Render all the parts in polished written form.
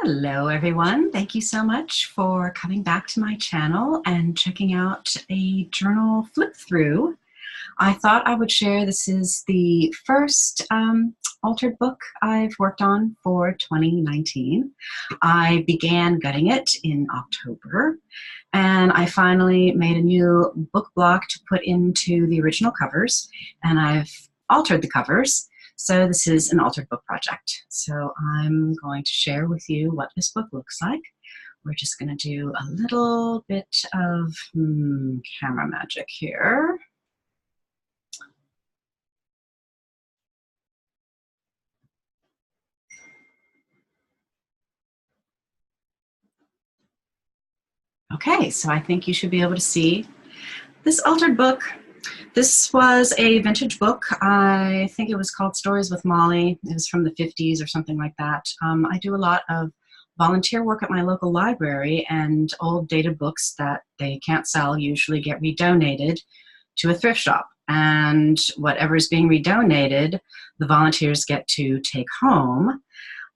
Hello, everyone. Thank you so much for coming back to my channel and checking out a journal flip through. I thought I would share this is the first altered book I've worked on for 2019. I began gutting it in October, and I finally made a new book block to put into the original covers, and I've altered the covers. So this is an altered book project. So I'm going to share with you what this book looks like. We're just going to do a little bit of camera magic here. Okay, so I think you should be able to see this altered book. This was a vintage book. I think it was called Stories with Molly. It was from the 50s or something like that. I do a lot of volunteer work at my local library, and old dated books that they can't sell usually get redonated to a thrift shop. And whatever is being redonated, the volunteers get to take home.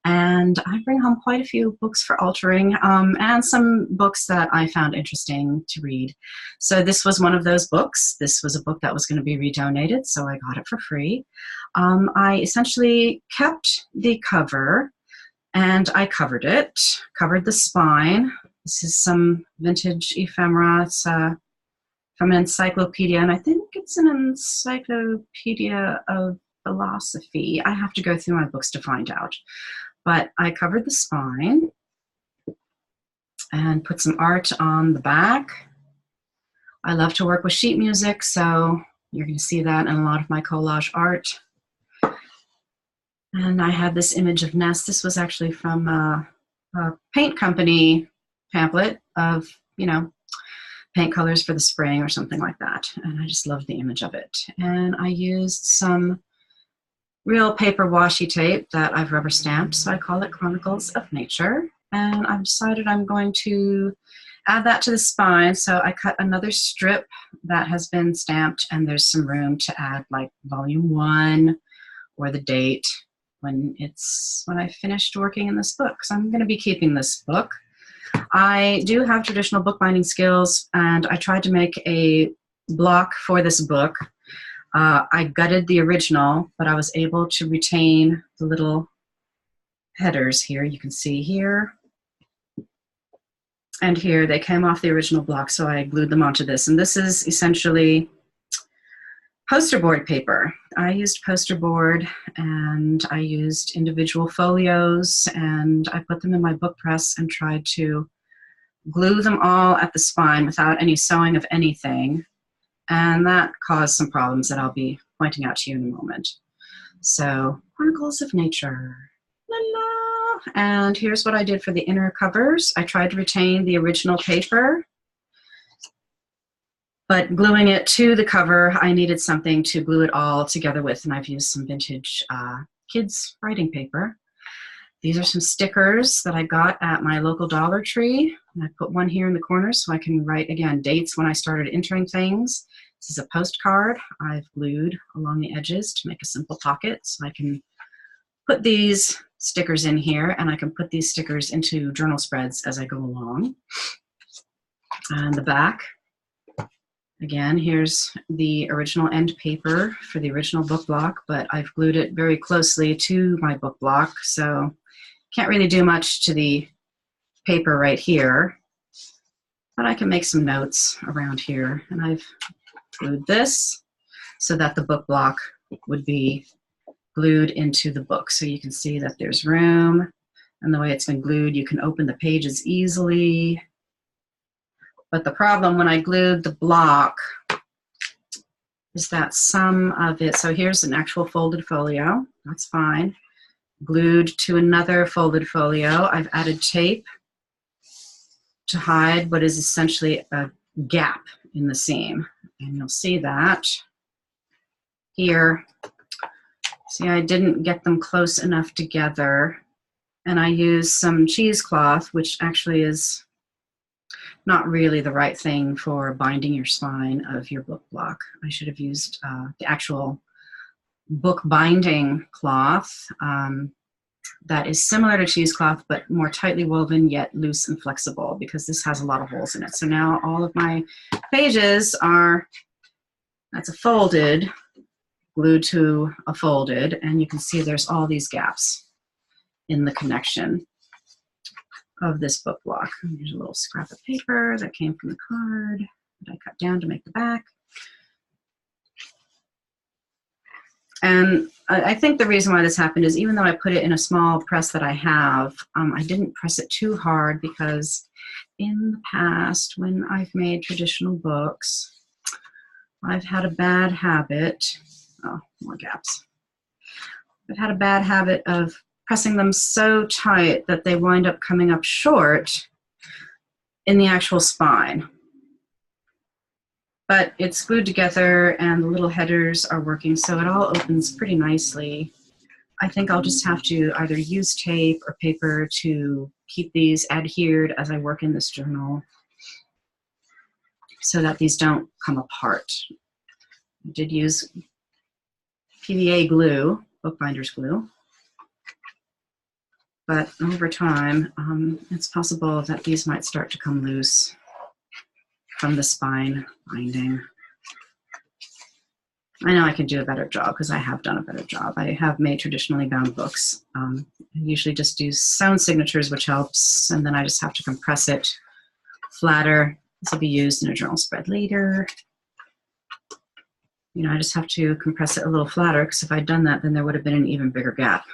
And I bring home quite a few books for altering and some books that I found interesting to read. So this was one of those books. This was a book that was going to be redonated, so I got it for free. I essentially kept the cover and I covered it, covered the spine. This is some vintage ephemera. It's from an encyclopedia, and I think it's an encyclopedia of philosophy. I have to go through my books to find out. But I covered the spine and put some art on the back. I love to work with sheet music, so you're going to see that in a lot of my collage art. And I had this image of Ness. This was actually from a paint company pamphlet of, paint colors for the spring or something like that. And I just loved the image of it. And I used some real paper washi tape that I've rubber stamped, so I call it Chronicles of Nature. And I've decided I'm going to add that to the spine, so I cut another strip that has been stamped, and there's some room to add like volume 1 or the date when I finished working in this book. So I'm going to be keeping this book. I do have traditional bookbinding skills, and I tried to make a block for this book. I gutted the original, but I was able to retain the little headers here. You can see here and here. They came off the original block, so I glued them onto this. And this is essentially poster board paper. I used poster board, and I used individual folios, and I put them in my book press and tried to glue them all at the spine without any sewing of anything. And that caused some problems that I'll be pointing out to you in a moment. So, Chronicles of Nature. La la. And here's what I did for the inner covers. I tried to retain the original paper, but gluing it to the cover, I needed something to glue it all together with, and I've used some vintage kids' writing paper. These are some stickers that I got at my local Dollar Tree. And I put one here in the corner so I can write, again, dates when I started entering things. This is a postcard I've glued along the edges to make a simple pocket, so I can put these stickers in here, and I can put these stickers into journal spreads as I go along. And the back, again, here's the original end paper for the original book block, but I've glued it very closely to my book block, so can't really do much to the paper right here, but I can make some notes around here. And I've glued this so that the book block would be glued into the book. So you can see that there's room, and the way it's been glued, you can open the pages easily. But the problem when I glued the block is that some of it, so here's an actual folded folio, that's fine. Glued to another folded folio, I've added tape to hide what is essentially a gap in the seam. And you'll see that here. See, I didn't get them close enough together, and I used some cheesecloth, which actually is not really the right thing for binding your spine of your book block. I should have used the actual book binding cloth. that is similar to cheesecloth, but more tightly woven, yet loose and flexible, because this has a lot of holes in it. So now all of my pages are, that's a folded, glued to a folded, and you can see there's all these gaps in the connection of this book block. Here's a little scrap of paper that came from the card that I cut down to make the back. And I think the reason why this happened is, even though I put it in a small press that I have, I didn't press it too hard, because in the past, when I've made traditional books, I've had a bad habit, oh, more gaps. I've had a bad habit of pressing them so tight that they wind up coming up short in the actual spine. But it's glued together and the little headers are working, so it all opens pretty nicely. I think I'll just have to either use tape or paper to keep these adhered as I work in this journal, so that these don't come apart. I did use PVA glue, bookbinder's glue, but over time, it's possible that these might start to come loose from the spine binding. I know I can do a better job, because I have done a better job. I have made traditionally bound books. I usually just do sound signatures, which helps, and then I just have to compress it flatter. This will be used in a journal spread later. You know, I just have to compress it a little flatter, because if I'd done that, then there would have been an even bigger gap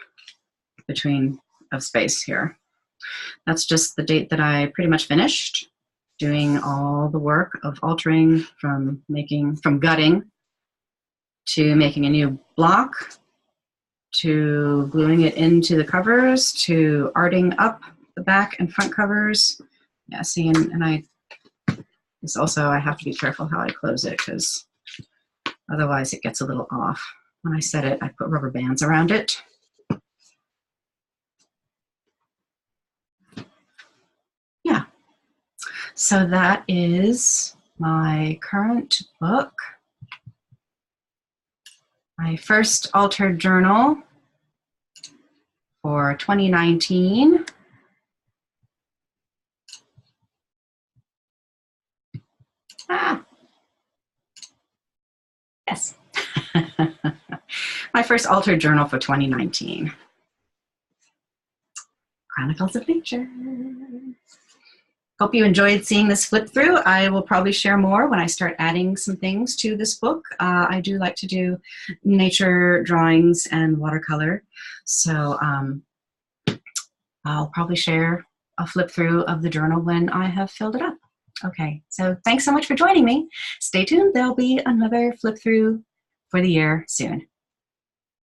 of space here. That's just the date that I pretty much finished doing all the work of altering, from gutting to making a new block, to gluing it into the covers, to arting up the back and front covers. Yeah, see, and this also, I have to be careful how I close it, because otherwise it gets a little off. When I set it, I put rubber bands around it. Yeah. So that is my current book. My first altered journal for 2019. Yes. My first altered journal for 2019. Chronicles of Nature. Hope you enjoyed seeing this flip through. I will probably share more when I start adding some things to this book. I do like to do nature drawings and watercolor. So I'll probably share a flip through of the journal when I have filled it up. Okay, so thanks so much for joining me. Stay tuned. There'll be another flip through for the year soon.